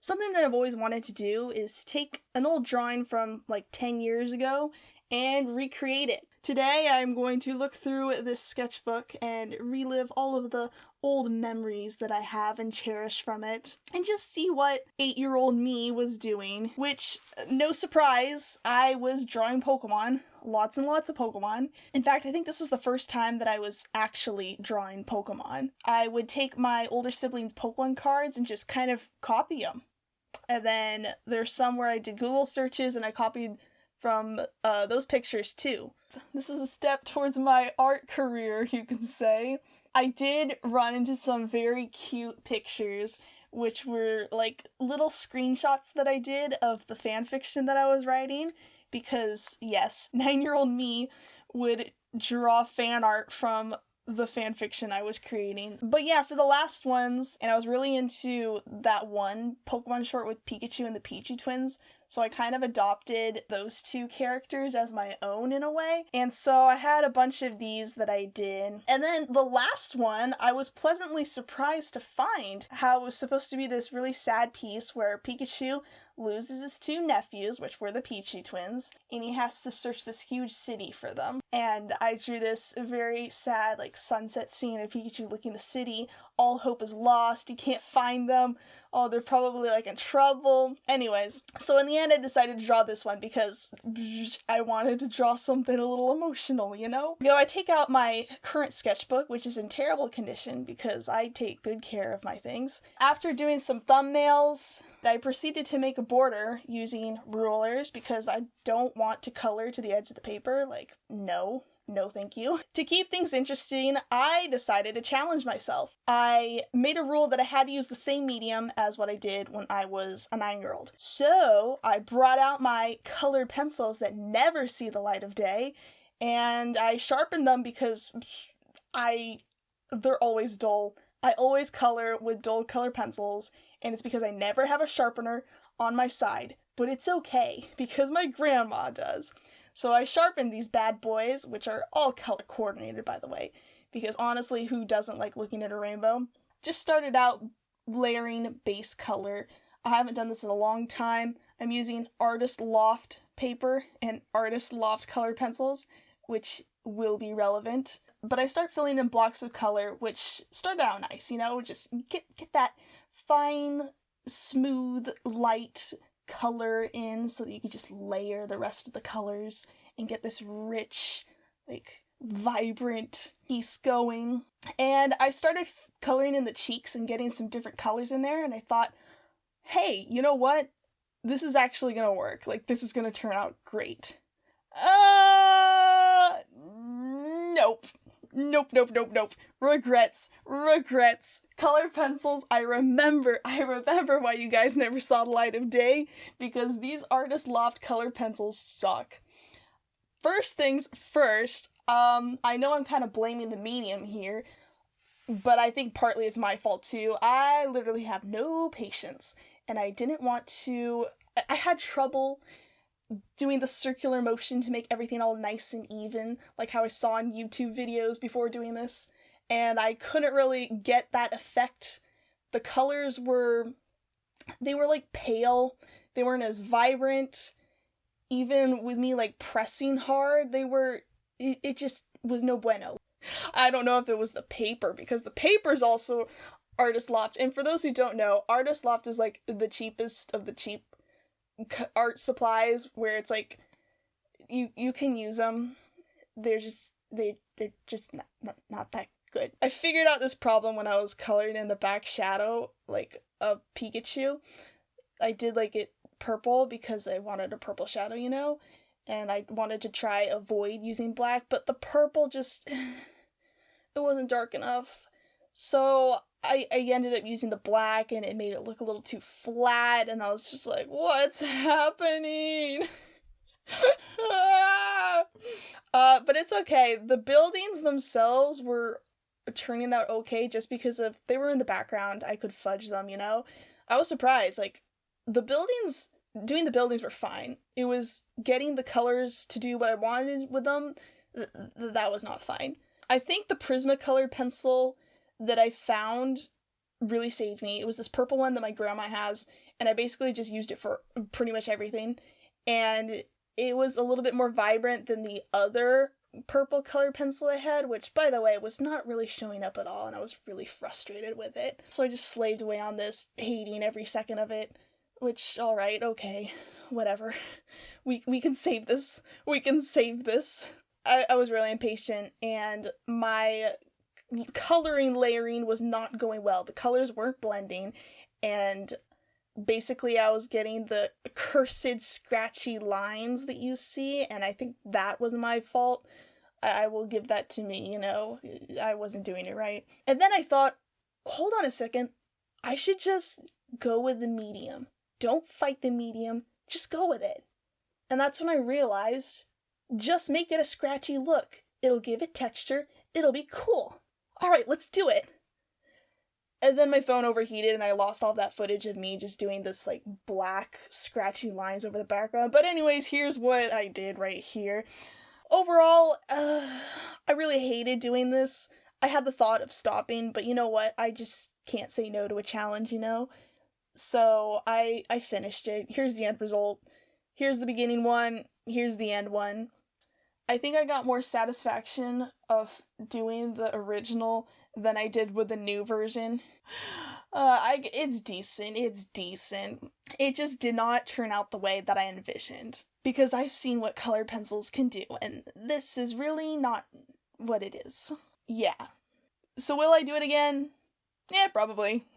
Something that I've always wanted to do is take an old drawing from like 10 years ago and recreate it. Today I'm going to look through this sketchbook and relive all of the old memories that I have and cherish from it, and just see what 8-year-old me was doing, which, no surprise, I was drawing Pokemon. Lots and lots of Pokemon. In fact, I think this was the first time that I was actually drawing Pokemon. I would take my older siblings' Pokemon cards and just kind of copy them. And then there's some where I did Google searches and I copied from those pictures too. This was a step towards my art career, you can say. I did run into some very cute pictures, which were like little screenshots that I did of the fan fiction that I was writing, because yes, 9-year-old me would draw fan art from the fan fiction I was creating. But yeah, for the last ones, and I was really into that one Pokemon short with Pikachu and the Pichu twins, so I kind of adopted those two characters as my own in a way. And so I had a bunch of these that I did. And then the last one, I was pleasantly surprised to find how it was supposed to be this really sad piece where Pikachu loses his 2 nephews, which were the Pichu twins, and he has to search this huge city for them. And I drew this very sad, like, sunset scene of Pikachu looking the city. All hope is lost. He can't find them. Oh, they're probably, like, in trouble. Anyways, so in the end, I decided to draw this one because I wanted to draw something a little emotional, you know? I take out my current sketchbook, which is in terrible condition because I take good care of my things. After doing some thumbnails, I proceeded to make a border using rulers because I don't want to color to the edge of the paper. Like, no thank you. To keep things interesting, I decided to challenge myself. I made a rule that I had to use the same medium as what I did when I was a 9-year-old. So I brought out my colored pencils that never see the light of day, and I sharpened them because they're always dull. I always color with dull color pencils, and it's because I never have a sharpener on my side. But it's okay, because my grandma does. So I sharpened these bad boys, which are all color coordinated, by the way, because honestly, who doesn't like looking at a rainbow? Just started out layering base color. I haven't done this in a long time. I'm using Artist Loft paper and Artist Loft colored pencils, which will be relevant. But I start filling in blocks of color, which started out nice, you know, just get that fine, smooth, light color in so that you could just layer the rest of the colors and get this rich, like, vibrant piece going. And I started coloring in the cheeks and getting some different colors in there, and I thought, hey, you know what? This is actually gonna work. Like, this is gonna turn out great. Nope. Regrets. Colored pencils, I remember why you guys never saw the light of day, because these Artist Loft colored pencils suck. First things first, I know I'm kind of blaming the medium here, but I think partly it's my fault too. I literally have no patience, and I had trouble doing the circular motion to make everything all nice and even, like how I saw in YouTube videos before doing this, and I couldn't really get that effect. The colors were like pale, they weren't as vibrant, even with me like pressing hard, it just was no bueno. I don't know if it was the paper, because the paper's also Artist Loft, and for those who don't know, Artist Loft is like the cheapest of the cheap art supplies, where it's like you can use them, they're just not that good. I figured out this problem when I was coloring in the back shadow like of Pikachu. I did like it purple because I wanted a purple shadow, you know, and I wanted to try avoid using black, but the purple just it wasn't dark enough. So I ended up using the black, and it made it look a little too flat, and I was just like, what's happening? But it's okay. The buildings themselves were turning out okay just because they were in the background. I could fudge them, you know? I was surprised. Like, doing the buildings were fine. It was getting the colors to do what I wanted with them, that was not fine. I think the Prismacolor pencil that I found really saved me. It was this purple one that my grandma has, and I basically just used it for pretty much everything. And it was a little bit more vibrant than the other purple colored pencil I had, which, by the way, was not really showing up at all, and I was really frustrated with it. So I just slaved away on this, hating every second of it, which, alright, okay, whatever. We can save this. We can save this. I was really impatient, and my coloring layering was not going well. The colors weren't blending, and basically I was getting the cursed scratchy lines that you see, and I think that was my fault. I will give that to me, you know, I wasn't doing it right. And then I thought, hold on a second, I should just go with the medium. Don't fight the medium, just go with it. And that's when I realized, just make it a scratchy look. It'll give it texture, it'll be cool. Alright, let's do it. And then my phone overheated and I lost all that footage of me just doing this like black scratchy lines over the background. But anyways, here's what I did right here. Overall, I really hated doing this. I had the thought of stopping, but you know what? I just can't say no to a challenge, you know? So I finished it. Here's the end result. Here's the beginning one. Here's the end one. I think I got more satisfaction of doing the original than I did with the new version. It's decent. It just did not turn out the way that I envisioned. Because I've seen what colored pencils can do, and this is really not what it is. Yeah. So will I do it again? Yeah, probably.